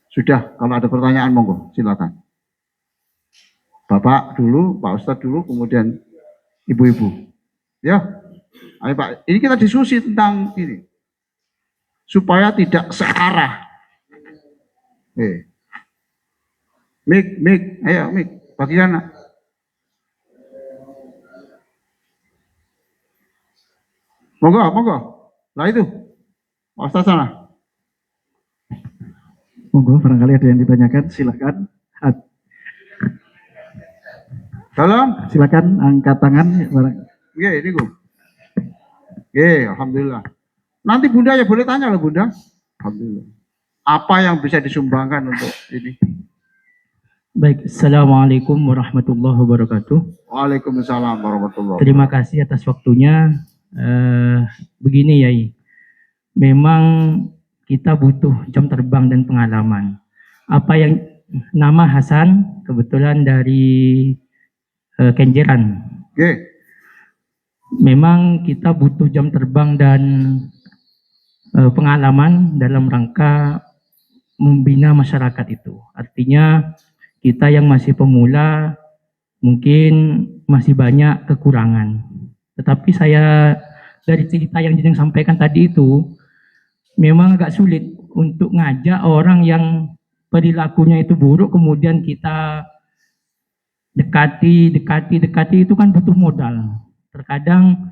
Sudah, kalau ada pertanyaan monggo, silakan. Bapak dulu, Pak Ustadz dulu, kemudian ibu-ibu. Ya, ayo Pak. Ini kita diskusi tentang ini supaya tidak searah. Mik, ayo Mik, bagian. Monggo. Lah itu, Pak Ustadz sana. Monggo, barangkali ada yang ditanyakan, silakan. Tolong. Silakan angkat tangan. Iya, ini gue. Iya, alhamdulillah. Nanti Bunda ya boleh tanya loh Bunda. Alhamdulillah. Apa yang bisa disumbangkan untuk ini? Baik, Assalamualaikum warahmatullahi wabarakatuh. Waalaikumsalam warahmatullahi wabarakatuh. Terima kasih atas waktunya. Begini Yai, memang kita butuh jam terbang dan pengalaman. Apa yang nama Hasan kebetulan dari Kenjeran. Memang kita butuh jam terbang dan pengalaman dalam rangka membina masyarakat itu. Artinya kita yang masih pemula mungkin masih banyak kekurangan. Tetapi saya dari cerita yang Jeneng sampaikan tadi itu memang agak sulit untuk ngajak orang yang perilakunya itu buruk kemudian kita dekati itu kan butuh modal. Terkadang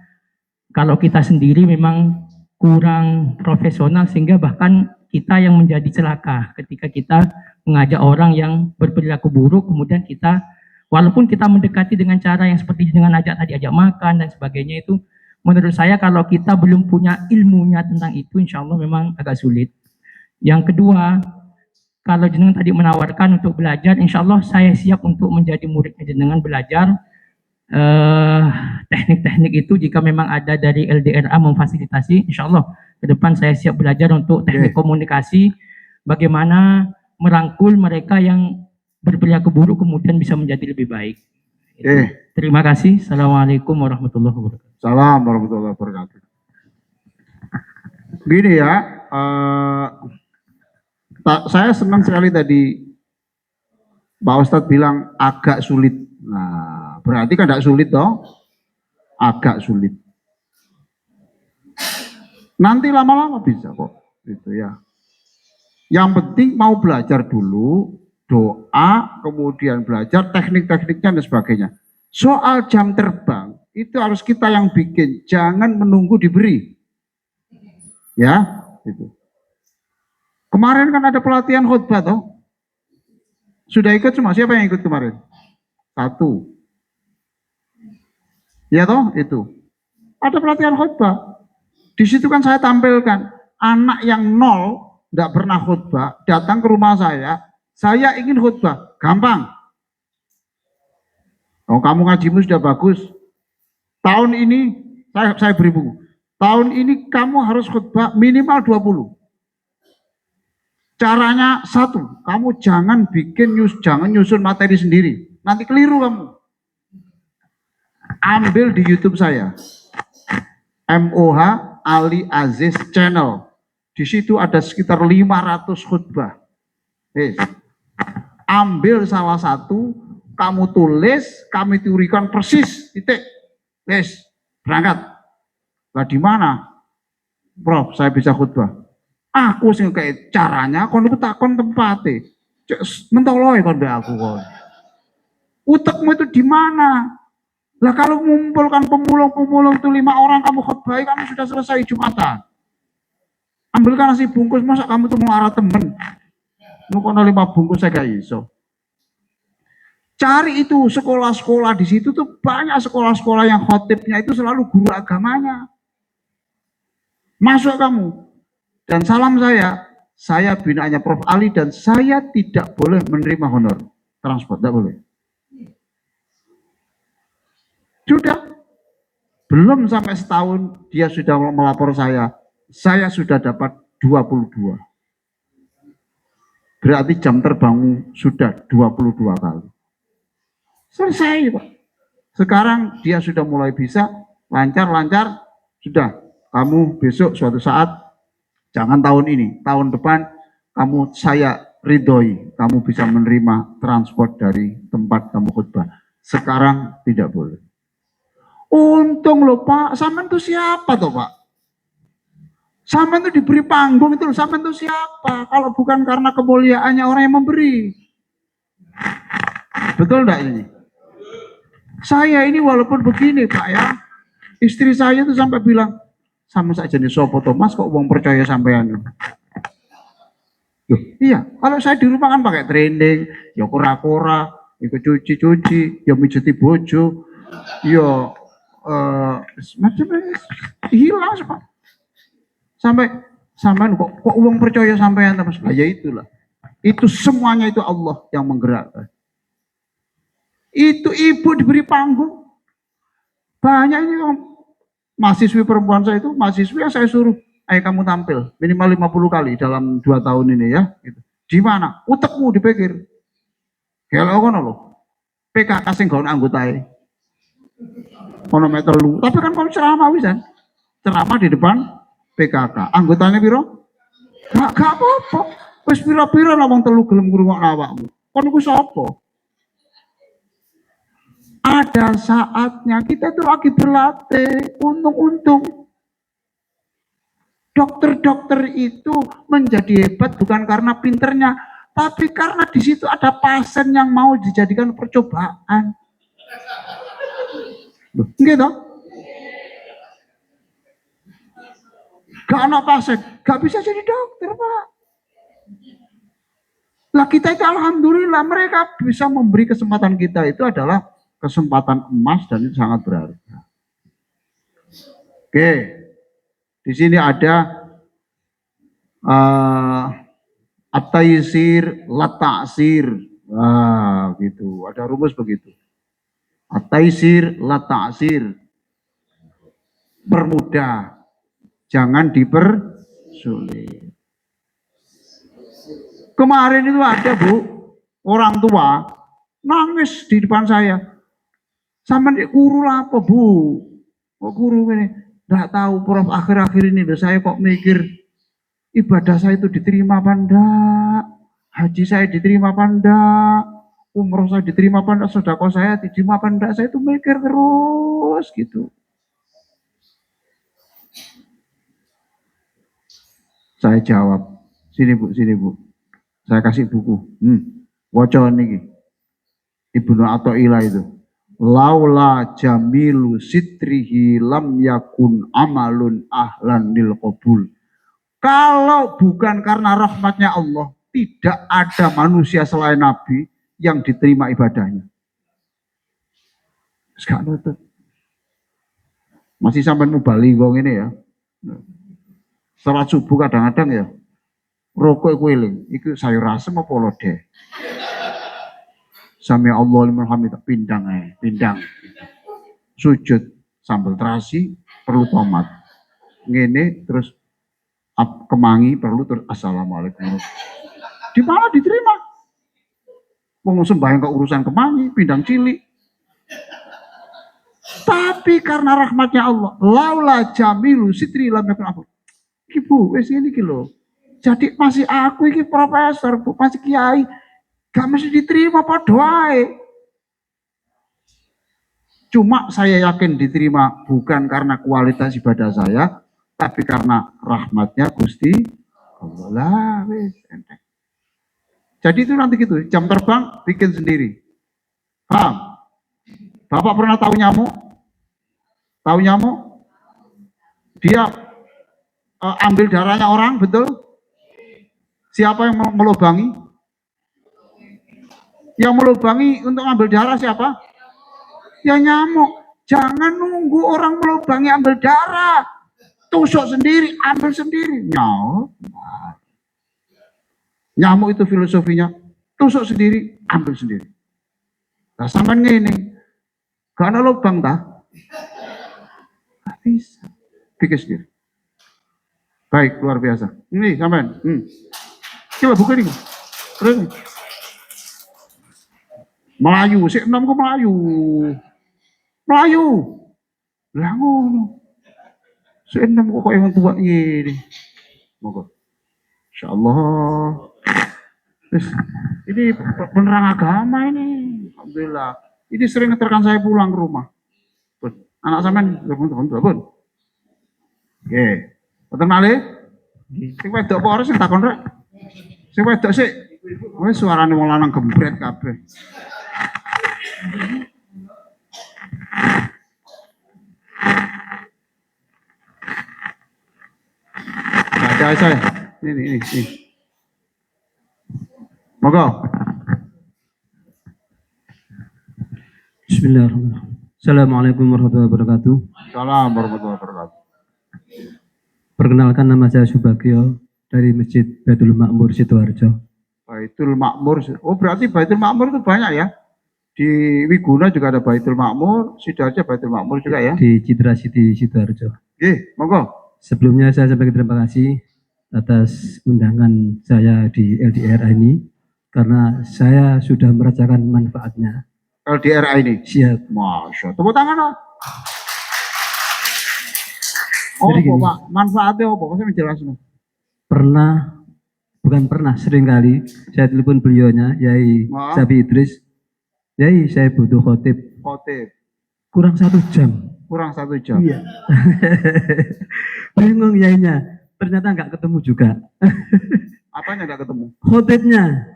kalau kita sendiri memang kurang profesional sehingga bahkan kita yang menjadi celaka ketika kita mengajak orang yang berperilaku buruk kemudian kita walaupun kita mendekati dengan cara yang seperti dengan ajak makan dan sebagainya itu menurut saya kalau kita belum punya ilmunya tentang itu insya Allah memang agak sulit. Yang kedua, kalau jenengan tadi menawarkan untuk belajar, insya Allah saya siap untuk menjadi muridnya jenengan belajar teknik-teknik itu jika memang ada dari LDRA memfasilitasi, insya Allah ke depan saya siap belajar untuk teknik komunikasi, bagaimana merangkul mereka yang berperilaku buruk kemudian bisa menjadi lebih baik. Terima kasih. Assalamualaikum warahmatullahi wabarakatuh. Salam warahmatullahi wabarakatuh. Gini ya, saya senang sekali tadi Pak Ustadz bilang agak sulit. Nah, berarti kan tidak sulit toh? Agak sulit. Nanti lama-lama bisa kok, gitu ya. Yang penting mau belajar dulu, doa, kemudian belajar teknik-tekniknya dan sebagainya. Soal jam terbang itu harus kita yang bikin, jangan menunggu diberi. Ya, itu. Kemarin kan ada pelatihan khutbah toh. Sudah ikut semua? Siapa yang ikut kemarin? 1. Ya toh, itu. Ada pelatihan khutbah. Di situ kan saya tampilkan anak yang 0 tidak pernah khutbah datang ke rumah saya ingin khutbah, gampang. Oh, kamu ngajimu sudah bagus. Tahun ini saya beri buku. Tahun ini kamu harus khutbah minimal 20. Caranya 1, kamu jangan jangan nyusun materi sendiri. Nanti keliru kamu. Ambil di YouTube saya. MOH Ali Aziz Channel. Di situ ada sekitar 500 khutbah. Ambil salah satu, kamu tulis, kami teorikan persis, titik. Berangkat. Lah di mana? Prof, saya bisa khutbah. Aku sing kayak caranya, kon itu takon tempatnya. Mentoloi kon be aku kon. Utekmu itu di mana? Lah kalau mengumpulkan pemulung-pemulung itu 5 orang kamu khutbah, kamu sudah selesai Jumatan. Ambilkan nasi bungkus, masa kamu tuh mau arah temen? Nukono 5 bungkus saya gak iso. Cari itu sekolah-sekolah di situ tuh banyak sekolah-sekolah yang khotibnya itu selalu guru agamanya. Masuk kamu. Dan salam saya binaannya Prof. Ali dan saya tidak boleh menerima honor transport, tidak boleh. Sudah, belum sampai setahun dia sudah melapor saya sudah dapat 22. Berarti jam terbangmu sudah 22 kali. Selesai Pak. Sekarang dia sudah mulai bisa, lancar, sudah. Kamu besok suatu saat, jangan tahun ini, tahun depan saya ridhoi kamu bisa menerima transport dari tempat kamu khutbah. Sekarang tidak boleh. Untung loh Pak, sampean itu siapa toh Pak? Sampean itu diberi panggung itu loh, sampean itu siapa? Kalau bukan karena kemuliaannya orang yang memberi. Betul enggak ini? Saya ini walaupun begini Pak ya, istri saya tuh sampai bilang, sama saja nih sopo Thomas kok uang percaya sampean. Loh, iya, kalau saya di rumah kan pakai training, ya kora-kora, ikut cuci-cuci, ya mijeti bojo, ya macam-macam hilang Pak. Sampai kok uang percaya sampean Mas? Nah, ya itulah. Itu semuanya itu Allah yang menggerakkan. Itu ibu diberi panggung. Banyak ini mahasiswi perempuan saya itu, mahasiswi yang saya suruh, ayo kamu tampil minimal 50 kali dalam 2 tahun ini ya. Gitu. Di mana? Utekmu dipikir. Kalau kono loh, PKK sing gaun anggotae. Ono meter lu. Tapi kan kamu ceramah wisan. Ceramah di depan PKK. Anggotanya piro? Gak apa-apa. Wis pira-pira lah wong telu gelem ngrungokno awakmu. Kon ku sapa? Ada saatnya kita tuh lagi berlatih, untung-untung. Dokter-dokter itu menjadi hebat bukan karena pinternya, tapi karena di situ ada pasien yang mau dijadikan percobaan. Gitu. Gak ada pasien, gak bisa jadi dokter Pak. Lah kita itu alhamdulillah mereka bisa memberi kesempatan kita itu adalah kesempatan emas dan itu sangat berharga. Oke, di sini ada at-taysir lat-ta'sir. Wah, gitu. Ada rumus begitu. At-taysir lat-ta'sir. Permudah, jangan dipersulit. Kemarin itu ada Bu, orang tua nangis di depan saya. Sampai guru apa Bu? Kok guru ini? Nggak tahu Prof, akhir-akhir ini saya kok mikir ibadah saya itu diterima apa enggak? Haji saya diterima apa enggak? Umroh saya diterima apa enggak? Sedekah saya diterima apa enggak? Saya itu mikir terus gitu. Saya jawab, sini Bu. Saya kasih buku. Waca niki. Ibnu Athaillah itu. Laula jamilu sitrihi lam yakun amalun ahlan lil qabul. Kalau bukan karena rahmatnya Allah, tidak ada manusia selain Nabi yang diterima ibadahnya. Sekarang itu masih sampai mubali wong ini ya. Salat subuh kadang-kadang ya. Rokok kueling, itu sayur asem apa lodeh. Sami Allah liman hamidah, pindang. Sujud sambal terasi perlu tomat. Ngene terus kemangi perlu terus assalamualaikum. Di mana diterima? Wong sembahyang ke urusan kemangi, pindang cilik. Tapi karena rahmatnya Allah, laula jamilu sitri lam yakun aku. Ibu, wis ngene iki lho. Jadi masih aku iki profesor, Bu, masih kiai. Gak mesti diterima padha wae. Cuma saya yakin diterima bukan karena kualitas ibadah saya, tapi karena rahmatnya Gusti Allah lah, wis enteng. Jadi itu nanti gitu, jam terbang bikin sendiri. Paham? Bapak pernah tahu nyamuk? Tahu nyamuk? Dia ambil darahnya orang, betul? Siapa yang melubangi? Yang melubangi untuk ambil darah siapa? Ya nyamuk. Jangan nunggu orang melubangi ambil darah. Tusuk sendiri, ambil sendiri. Nyamuk itu filosofinya. Tusuk sendiri, ambil sendiri. Nah, sampai ini. Gak ada lubang tak? Gak bisa. Bikin sendiri. Baik, luar biasa. Ini sampean. Coba buka ini. Terus. Melayu, si enam ku Melayu. Lah ngono. Si enam kok yang tua ini. Moga. Insyaallah. Terus, ini penerang agama ini, alhamdulillah. Ini sering ngeterkan saya pulang ke rumah. Pun, anak sampean, pun. Oke, betul malih. Sing wedok apa ora sing takon rek? Sing wedok sik. Wis suarane wong lanang gembret kabeh. Baca saya. Ini. Monggo. Bismillahirrahmanirrahim. Assalamualaikum warahmatullahi wabarakatuh. Salam warahmatullahi wabarakatuh. Perkenalkan, nama saya Subagio dari Masjid Baitul Makmur Sidoarjo. Baitul Makmur. Oh, berarti Baitul Makmur itu banyak ya? Di Wiguna juga ada Baitul Makmur, Sidoarjo Baitul Makmur juga ya? Di Citra City Sidoarjo. Oke, monggo. Sebelumnya saya sampaikan terima kasih atas undangan saya di LDRA ini karena saya sudah merasakan manfaatnya. LDRA ini. Siap. Masya, tepuk tangan dong. Oh, Jadi gini. Pak, manfaatnya apa? Saya menjelaskan. Bukan pernah, sering kali saya telepon beliaunya, Yai Wah. Sabi Idris. Yai, saya butuh khotib. Khotib. Kurang 1 jam. Kurang 1 jam. Iya. Bingung yainya. Ternyata nggak ketemu juga. Apanya nggak ketemu? Khotibnya.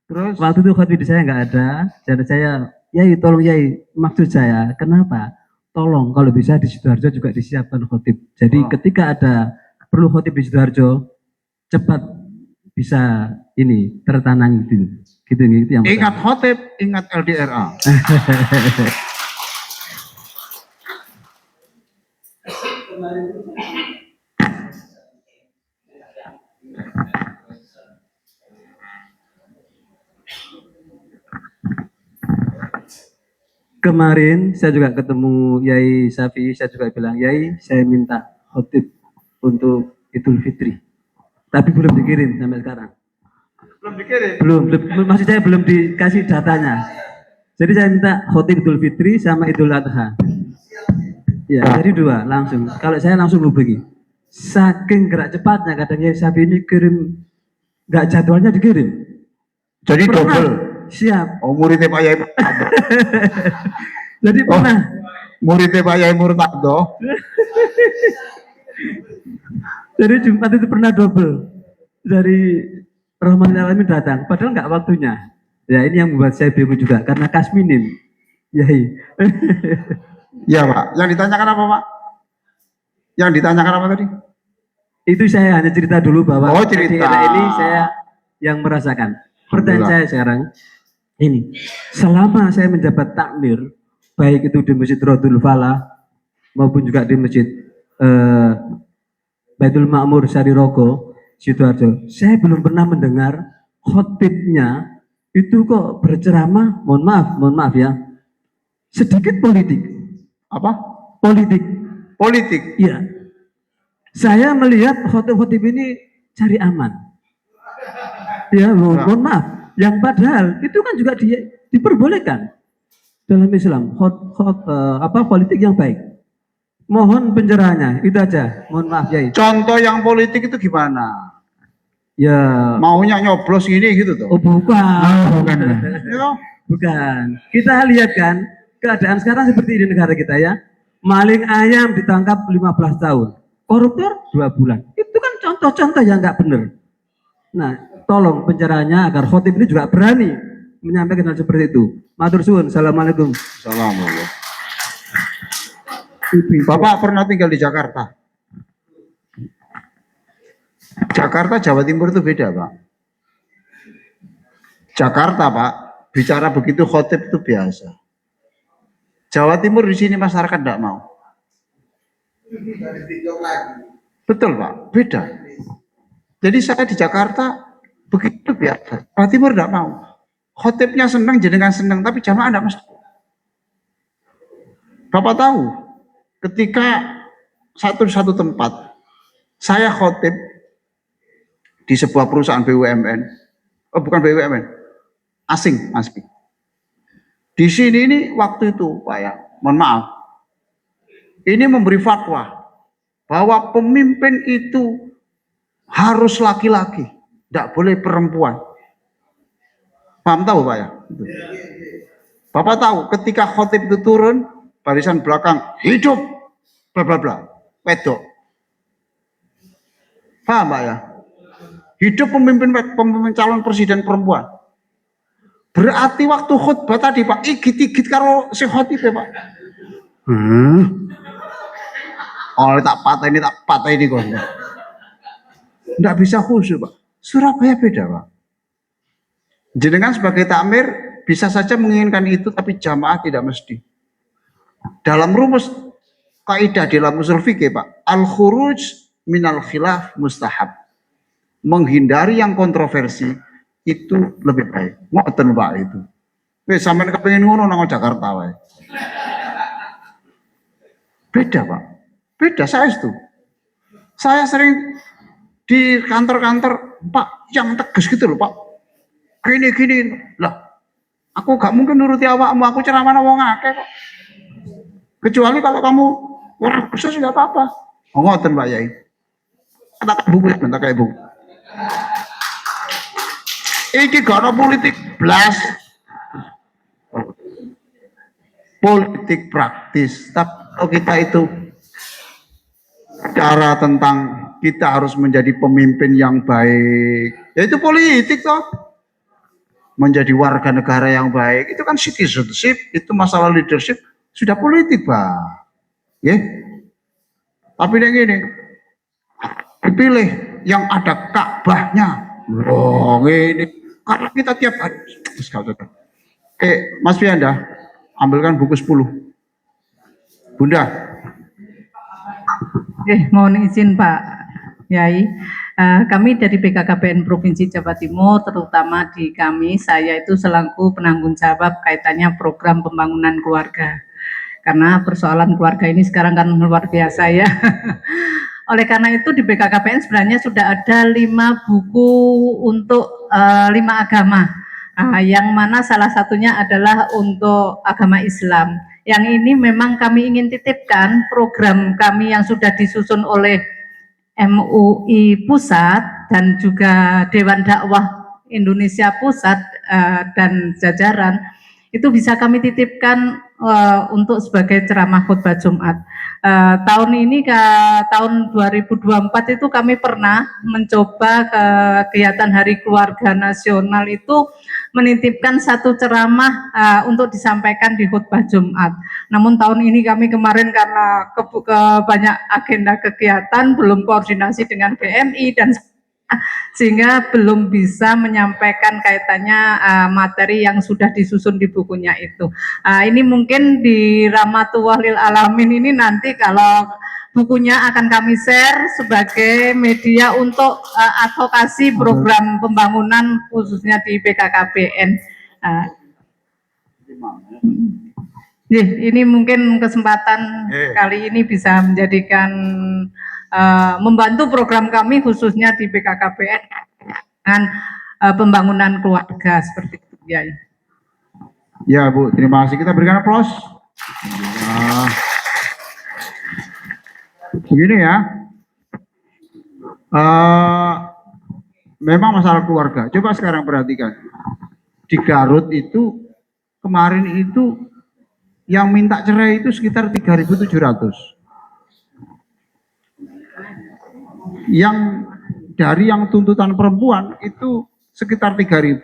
Terus? Waktu itu khotib saya nggak ada. Jadi saya, Yai tolong Yai. Maksud saya, kenapa? Tolong kalau bisa di Sidoarjo juga disiapkan khotib. Jadi ketika ada perlu khotib di Sidoarjo, cepat bisa ini tertanam gitu. Gitu yang Ingat khotib, ingat LDRA. Kemarin saya juga ketemu Yai Safi, saya juga bilang, Yai saya minta khotib untuk Idul Fitri. Tapi belum dikirim sampai sekarang. Belum dikirim? Belum, maksud saya belum dikasih datanya. Jadi saya minta khotib Idul Fitri sama Idul Adha. Ya, jadi 2 langsung. Kalau saya langsung hubungi. Saking gerak cepatnya kadang Yai Safi ini kirim, nggak jadwalnya dikirim. Jadi Pernah. double. Siap. Oh, muridnya Pak Yai. Jadi pernah. Muridnya Pak Yai Murtado. Jadi Jumat itu pernah double dari Rahman Alamin datang, padahal nggak waktunya. Ya ini yang membuat saya bingung juga karena kas minim. Yai. Iya Pak. Yang ditanyakan apa Pak? Yang ditanyakan apa tadi? Itu saya hanya cerita dulu bahwa Oh, cerita. di era ini saya yang merasakan. Pertanyaan saya sekarang ini, selama saya menjabat takmir, baik itu di Masjid Rodul Falah maupun juga di Masjid Baitul Makmur Sarirogo, Sidoarjo, saya belum pernah mendengar khotibnya itu kok berceramah, mohon maaf ya, sedikit politik. Apa? Politik. Politik. Iya. Saya melihat khotib-khotib ini cari aman. Ya, mohon maaf. Yang padahal itu kan juga diperbolehkan dalam Islam. Politik yang baik. Mohon pencerahannya, itu aja. Mohon maaf Yai. Contoh yang politik itu gimana? Ya. Maunya nyoblos gini gitu tuh. Oh bukan. Bukan. Itu? Bukan. Kita lihat kan keadaan sekarang seperti di negara kita ya. Maling ayam ditangkap 15 tahun. Koruptor 2 bulan. Itu kan contoh-contoh yang nggak benar. Nah, tolong pencerahannya agar khotib ini juga berani menyampaikan hal seperti itu. Matur suwun. Assalamualaikum. Assalamualaikum. Bapak pernah tinggal di Jakarta? Jakarta, Jawa Timur itu beda, Pak. Jakarta, Pak, bicara begitu khotib itu biasa. Jawa Timur di sini masyarakat tidak mau. Betul, Pak, beda. Jadi saya di Jakarta begitu biasa. Jawa Timur tidak mau. Khotibnya senang, jenengan senang, tapi jamaah tidak mesti. Bapak tahu, ketika satu tempat, saya khotib di sebuah perusahaan BUMN, bukan BUMN, asing. Di sini ini waktu itu, Pak ya, mohon maaf, ini memberi fatwa bahwa pemimpin itu harus laki-laki, tidak boleh perempuan. Paham tahu Pak ya? Itu. Bapak tahu ketika khotib itu turun, barisan belakang hidup bla bla bla, wedok. Paham Pak ya? Hidup pemimpin calon presiden perempuan. Berarti waktu khutbah tadi Pak, igit-igit karo si khotib ya Pak. Oh tak patah ini kok. Nggak bisa khusyuk Pak. Surabaya beda Pak. Jenengan sebagai takmir bisa saja menginginkan itu, tapi jamaah tidak mesti. Dalam rumus kaidah dalam usul fikih Pak, al-khuruj minal khilaf mustahab. Menghindari yang kontroversi itu lebih baik. Ngoten Pak itu. Wis sampean kepengin ngono nang Jakarta wae. Beda Pak. Beda saya itu. Saya sering di kantor-kantor Pak yang tegas gitu loh Pak. Gini lah. Aku gak mungkin nuruti awakmu, aku ceramah wong akeh kok. Kecuali kalau kamu orang khusus enggak apa-apa. Oh, ngoten Pak Yai. Tak buku bentar kayak buku. Iki gak ada politik blas. Politik praktis. Tapi kalau kita itu cara tentang kita harus menjadi pemimpin yang baik. Ya itu politik toh. Menjadi warga negara yang baik itu kan citizenship, itu masalah leadership sudah politik Pak. Ya. Tapi yang ini dipilih yang ada Ka'bahnya. Loh ini karena kita tiap hari. Mas Fianda, ambilkan buku 10. Bunda. Mohon izin Pak Yai. Kami dari BKKBN Provinsi Jawa Timur, terutama di kami, saya itu selaku penanggung jawab kaitannya program pembangunan keluarga. Karena persoalan keluarga ini sekarang kan luar biasa ya. Oleh karena itu di BKKBN sebenarnya sudah ada 5 buku untuk 5 agama. Yang mana salah satunya adalah untuk agama Islam. Yang ini memang kami ingin titipkan program kami yang sudah disusun oleh MUI Pusat dan juga Dewan Dakwah Indonesia Pusat dan jajaran itu bisa kami titipkan untuk sebagai ceramah khutbah Jumat. Tahun ini tahun 2024 itu kami pernah mencoba kegiatan Hari Keluarga Nasional itu menitipkan satu ceramah untuk disampaikan di khutbah Jumat. Namun tahun ini kami kemarin karena banyak agenda kegiatan belum koordinasi dengan BMI dan sehingga belum bisa menyampaikan kaitannya materi yang sudah disusun di bukunya itu. Ini mungkin di Rahmatullah lil Alamin ini nanti kalau bukunya akan kami share sebagai media untuk advokasi program pembangunan khususnya di BKKBN. Ini mungkin kesempatan kali ini bisa menjadikan membantu program kami khususnya di BKKBN dengan pembangunan keluarga seperti itu ya. Ya Bu, terima kasih. Kita berikan aplaus. Begini ya, memang masalah keluarga. Coba sekarang perhatikan di Garut itu kemarin itu yang minta cerai itu sekitar 3.700. Yang dari yang tuntutan perempuan itu sekitar 3.000,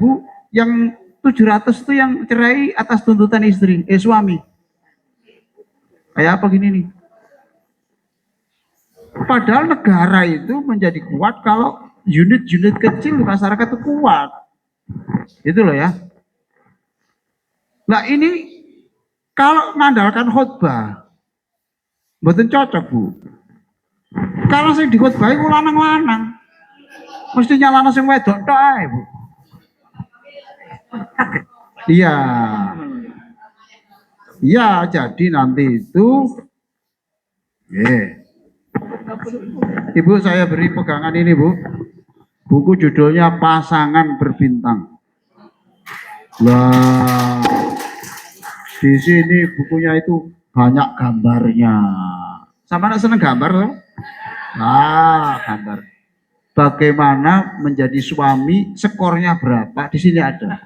yang 700 itu yang cerai atas tuntutan istri, suami. Kayak apa gini nih? Padahal negara itu menjadi kuat kalau unit-unit kecil di masyarakat itu kuat. Itu loh ya. Nah ini kalau mengandalkan khutbah, betul cocok Bu. Kalau saya di khutbah itu lanang-lanang, mesti nyalana sing wedok tok ae, Bu. Iya. Iya, jadi nanti itu Ibu saya beri pegangan ini, Bu. Buku judulnya Pasangan Berbintang. Wah. Di sini bukunya itu banyak gambarnya. Sama anak seneng gambar loh? Nah, gambar. bagaimana menjadi suami, skornya berapa, di sini ada.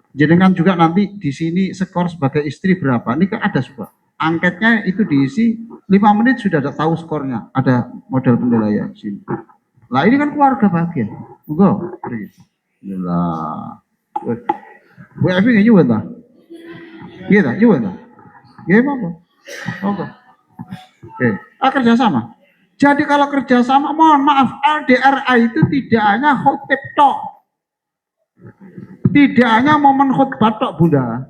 Jenengan juga nanti di sini skor sebagai istri berapa, ini kan ada juga. Angketnya itu diisi 5 menit sudah ada tahu skornya, ada model penilaian di sini. Lah ini kan keluarga bahagia. Monggo. Alhamdulillah. Wah, apa yang juga dah? Iya dah, juga dah. Iya apa? Oke. Kerjasama. Jadi kalau kerjasama, mohon maaf, LDRA itu tidak hanya khotbah tok. Tidak hanya momen khutbah tok, Bunda.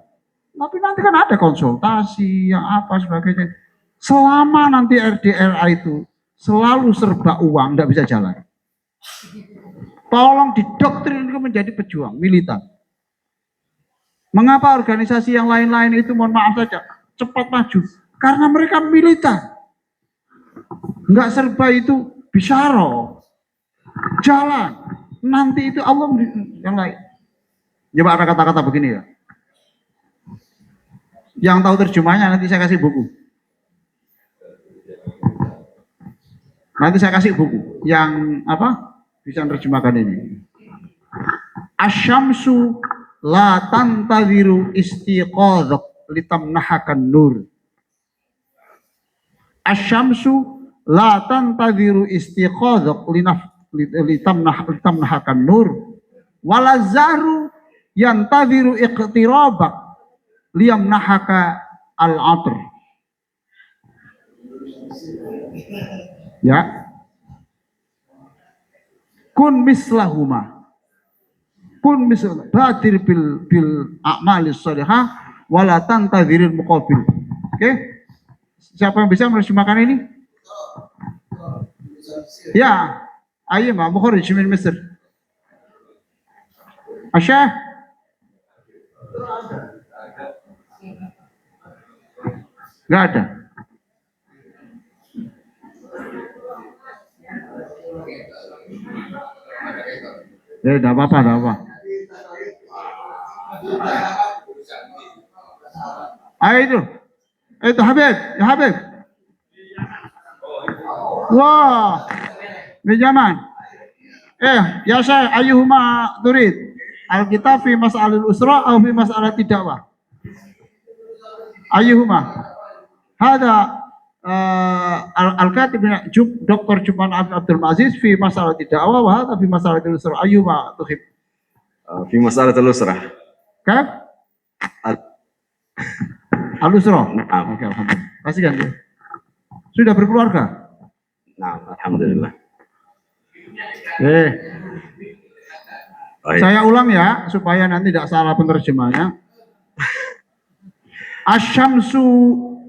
Tapi nanti kan ada konsultasi, yang apa sebagainya. Selama nanti LDRA itu selalu serba uang, tidak bisa jalan. Tolong didoktrin itu menjadi pejuang, militan. Mengapa organisasi yang lain-lain itu, mohon maaf saja, cepat maju? Karena mereka militan. Enggak serba itu bisyaro. Jalan. Nanti itu Allah yang lain. Coba ada kata-kata begini ya. Yang tahu terjemahnya nanti saya kasih buku. Nanti saya kasih buku yang apa? Bisa menerjemahkan ini. Asyamsu la tantadhiru istiqadhak litamnahakan nur. Asyamsu la tantadhiru istiqadhak litamnahakan nur. Walazzaru yantadhiru iqtirabak liyamnahaka al-atr. Ya. Kun mislahuma. Kun mislah badir bil a'malis shalihah wala tantadhiril muqabil. Oke? Siapa yang bisa menerjemahkan ini? Ya. Ayo, Mbak Mukharij min Mesir. Asya? Nggak ada. Ya, enggak apa-apa, enggak apa. Ayo itu Habib, ya Habib. Wah, pinjaman. Ya saya ayuhuma turid. Alkitab fi mas'alil usra atau fi mas'alati dakwah. Ayuhuma. Hada al-katib Dr. Juman Abdul Aziz fi mas'alati dakwah wa hada fi mas'alati usra. Ayuhuma tuhib. في مسألة الأسرة. Kaf? Al-usra. نعم. Oke, alhamdulillah. Kasihkan dia. Sudah berkeluarga? نعم الحمد لله. Baik. Saya ulang ya supaya nanti tidak salah penerjemahnya. Asyamsu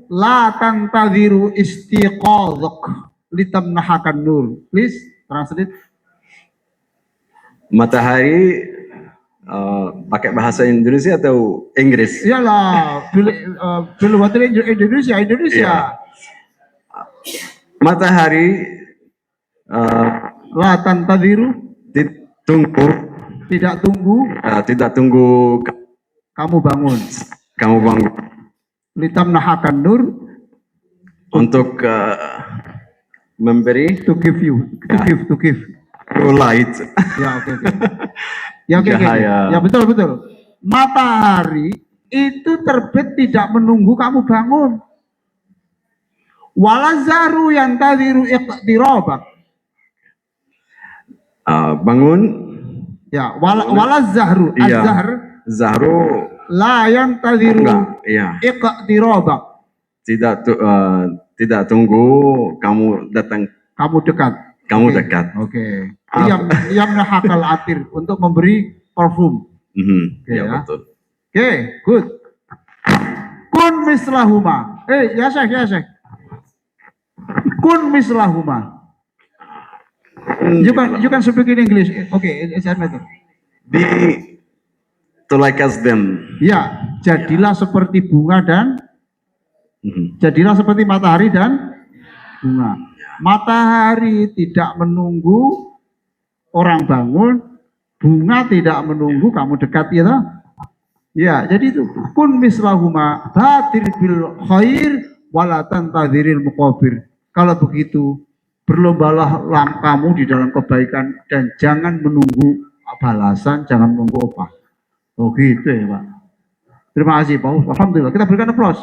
la tantadhiru istiqadhak litamnahakan nur. Please translate. Matahari pakai bahasa Indonesia atau Inggris? Iyalah, pilih Indonesia. Iya. Matahari La tantadhiru, tidak tunggu kamu bangun. Litamnahakan nur, untuk memberi to give. light. Ya, oke. Ya, oke. Cahaya. Ya, betul. Matahari itu terbit tidak menunggu kamu bangun. Walazaru yantadhiru iqtirabak. Bangun. Ya, walazahru. Iya. Az-zahr Zahru la yantadhiru iya. iqtirabak. Tidak tunggu kamu datang. Kamu Kamu dekat. Oke. Yamnahakal atir, untuk memberi parfum. Oke, Ya, ya. betul. Oke, good. Kun mislahuma. Ya Syekh. Kun mislahuma. You can speak in English. Okay, it's better. Be to like as them. Ya, jadilah seperti bunga dan jadilah seperti matahari dan bunga. Matahari tidak menunggu orang bangun, bunga tidak menunggu kamu dekat, ya. Ya, jadi itu kun mislahuma badir bil khair wala tantadhiril muqabir. Kalau begitu, Berlombalah kamu di dalam kebaikan dan jangan menunggu balasan, jangan menunggu upah. Oh gitu ya Pak. Terima kasih Pak. Alhamdulillah. Kita berikan aplaus.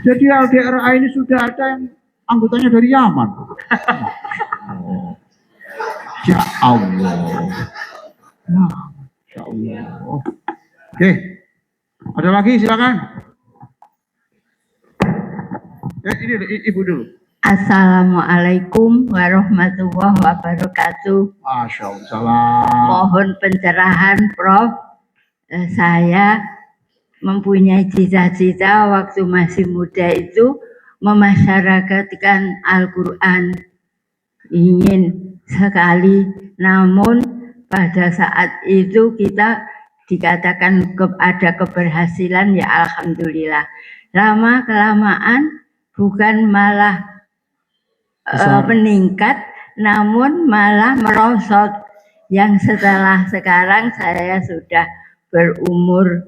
Jadi LDRA ini sudah ada yang anggotanya dari Yaman. Oh. Ya Allah. Ya Allah. Oke. Ada lagi silakan. Ya, ini Ibu dulu. Assalamualaikum warahmatullahi wabarakatuh. Masya Allah. Mohon pencerahan, Prof. Saya mempunyai cita-cita waktu masih muda itu memasyarakatkan Al-Quran. Ingin sekali, namun pada saat itu kita dikatakan ada keberhasilan, ya alhamdulillah. Lama-kelamaan bukan malah meningkat, namun malah merosot. Yang setelah sekarang saya sudah berumur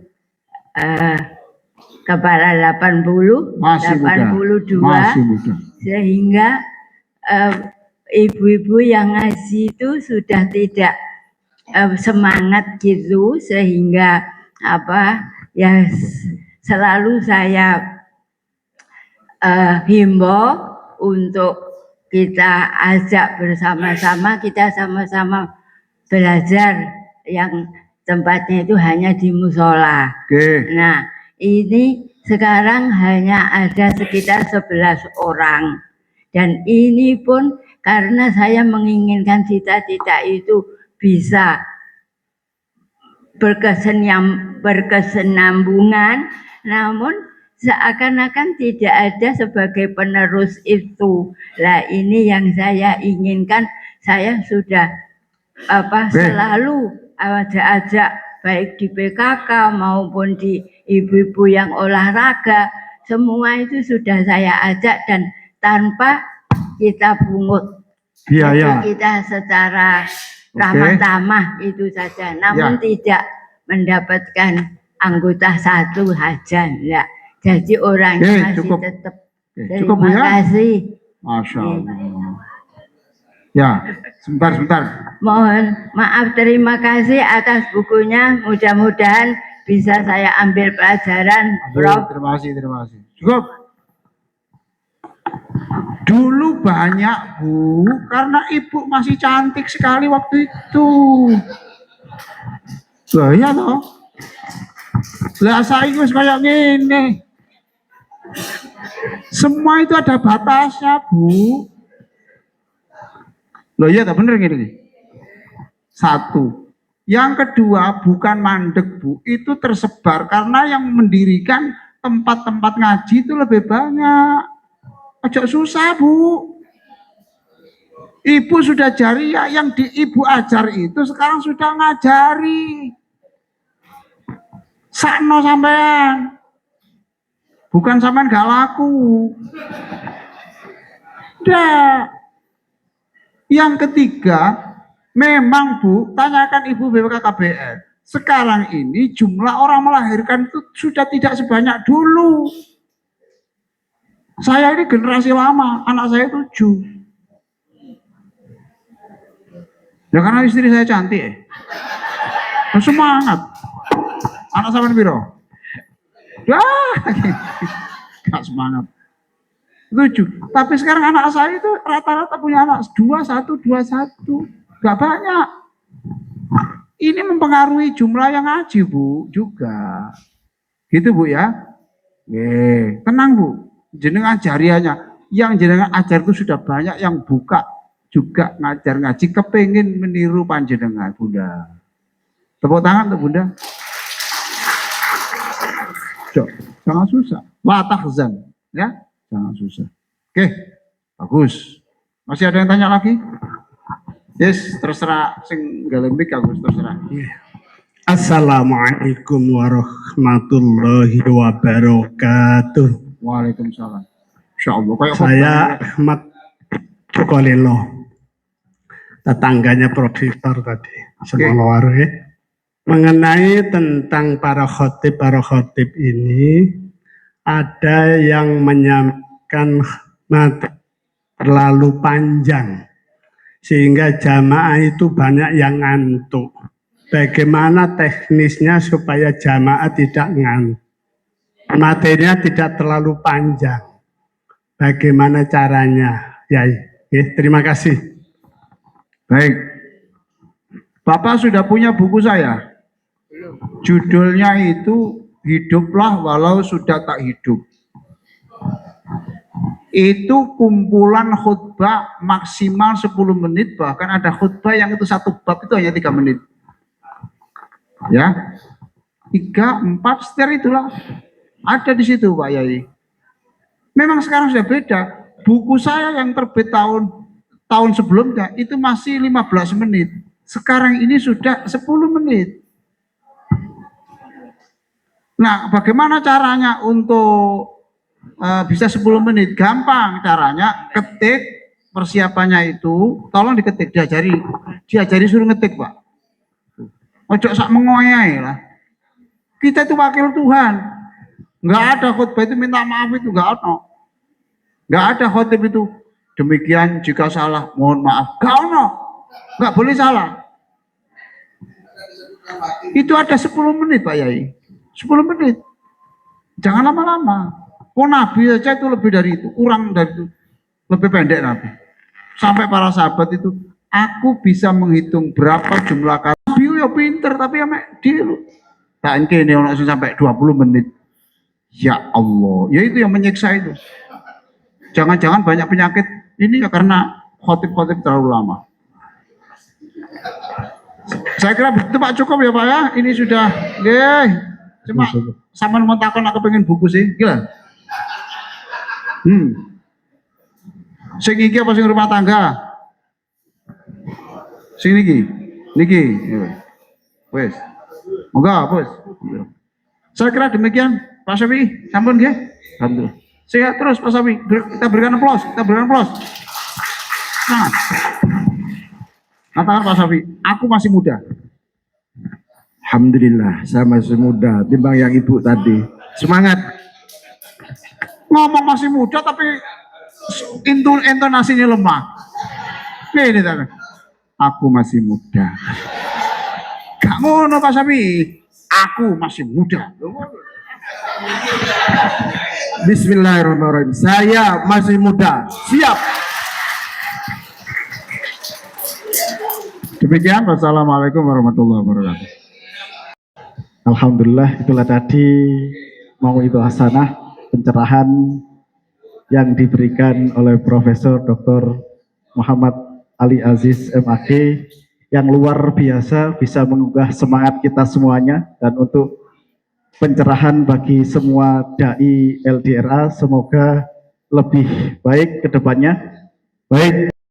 kepala 80, Masih 82, Masih muda. sehingga ibu-ibu yang ngaji itu sudah tidak semangat gitu, sehingga ya selalu saya himbau untuk kita ajak bersama-sama, kita sama-sama belajar yang tempatnya itu hanya di musola. Nah, ini sekarang hanya ada sekitar 11 orang. Dan ini pun karena saya menginginkan cita-cita itu bisa berkesinambungan, namun seakan-akan tidak ada sebagai penerus itu. Lah ini yang saya inginkan. Saya sudah selalu ajak baik di PKK maupun di ibu-ibu yang olahraga, semua itu sudah saya ajak dan tanpa kita pungut biaya. Jadi kita secara ramah-tamah itu saja, namun tidak mendapatkan anggota satu saja, enggak. Jadi orangnya masih cukup. tetap. Cukup, Terima kasih. Masya Allah. Ya, sebentar. Mohon maaf, terima kasih atas bukunya. Mudah-mudahan bisa saya ambil pelajaran, Prof. Terima kasih. Cukup. Dulu banyak Bu, karena Ibu masih cantik sekali waktu itu. Loh iya toh. Lah saiki wis kayak gini. Semua itu ada batasnya, Bu. Loh iya tak bener gini. Satu. Yang kedua, bukan mandek Bu, itu tersebar karena yang mendirikan tempat-tempat ngaji itu lebih banyak. Ojo susah Bu. Ibu sudah jariah, yang Ibu ajar itu sekarang sudah ngajari. Sakno sampean. Bukan sampean gak laku. Udah. Yang ketiga, memang Bu, tanyakan Ibu BPKKBN. Sekarang ini jumlah orang melahirkan itu sudah tidak sebanyak dulu. Saya ini generasi lama, anak saya 7. Ya karena istri saya cantik. Semangat. Anak sampean piro? Gak semangat. 7. Tapi sekarang anak saya itu rata-rata punya anak 21. Gak banyak. Ini mempengaruhi jumlah yang ngaji Bu juga. Gitu Bu ya. Tenang Bu. Jenengan jariahnya. Yang jenengan ajar itu sudah banyak yang buka juga ngajar ngaji, kepengin meniru panjenengan Bunda. Tepuk tangan untuk Bunda. Jangan susah. La tahzan, ya. Jangan susah. Oke, bagus. Masih ada yang tanya lagi? Yes, terserah sing galembik Agus, terserah. Assalamualaikum warahmatullahi wabarakatuh. Waalaikumsalam. Insyaallah. Saya Ahmad Sukolilo, tetangganya profesor tadi. Semoga mengenai tentang para khotib ini, ada yang menyiapkan materi terlalu panjang sehingga jamaah itu banyak yang ngantuk. Bagaimana teknisnya supaya jamaah tidak ngantuk? Materinya tidak terlalu panjang. Bagaimana caranya, Yai? Terima kasih. Baik. Bapak sudah punya buku saya. Judulnya itu Hiduplah Walau Sudah Tak Hidup. Itu kumpulan khutbah maksimal 10 menit, bahkan ada khutbah yang itu satu bab itu hanya 3 menit. Ya, 3, 4, setir itulah. Ada di situ Pak Yai. Memang sekarang sudah beda. Buku saya yang terbit tahun sebelumnya itu masih 15 menit. Sekarang ini sudah 10 menit. Nah, bagaimana caranya untuk bisa 10 menit? Gampang caranya, ketik persiapannya itu, tolong diketik, diajari suruh ngetik Pak. Ojo sak mengoyai lah. Kita itu wakil Tuhan. Nggak ada khutbah itu minta maaf itu nggak ada. Nggak ada khutbah itu demikian jika salah mohon maaf. Nggak boleh salah. Itu ada 10 menit Pak Yai. 10 menit. Jangan lama-lama. Oh Nabi aja itu lebih dari itu, kurang dari itu, lebih pendek Nabi. Sampai para sahabat itu, aku bisa menghitung berapa jumlah kata. Nabi ya pinter, tapi ya dia lu. Tak ini orang sampai 20 menit. Ya Allah, ya itu yang menyiksa itu. Jangan-jangan banyak penyakit ini ya karena khotib-khotib terlalu lama. Saya kira begitu Pak, cukup ya Pak ya. Ini sudah, cuma sama mau takon aku pengen buku sih, gila. Sing iki apa sing rumah tangga? Sing niki. Wes. Moga, Bos. Saya kira demikian, Pak Syafi'i. Sampun nggih? Alhamdulillah. Sehat terus Pak Syafi'i. Kita berikan aplaus, Nah. Katakan Pak Syafi'i, aku masih muda. Alhamdulillah, saya masih muda timbang yang ibu tadi. Semangat. Ngomong masih muda tapi intonasinya lemah. Ini tadi. Aku masih muda. Gak ngono Pak Syafi'i. Aku masih muda. Bismillahirrahmanirrahim. Saya masih muda. Siap. Demikian. Wassalamualaikum warahmatullahi wabarakatuh. Alhamdulillah, itulah tadi Mau'idhah Hasanah, pencerahan yang diberikan oleh Profesor Dr. Muhammad Ali Aziz MAG yang luar biasa, bisa menggugah semangat kita semuanya. Dan untuk pencerahan bagi semua dai LDRA, semoga lebih baik ke depannya. Baik.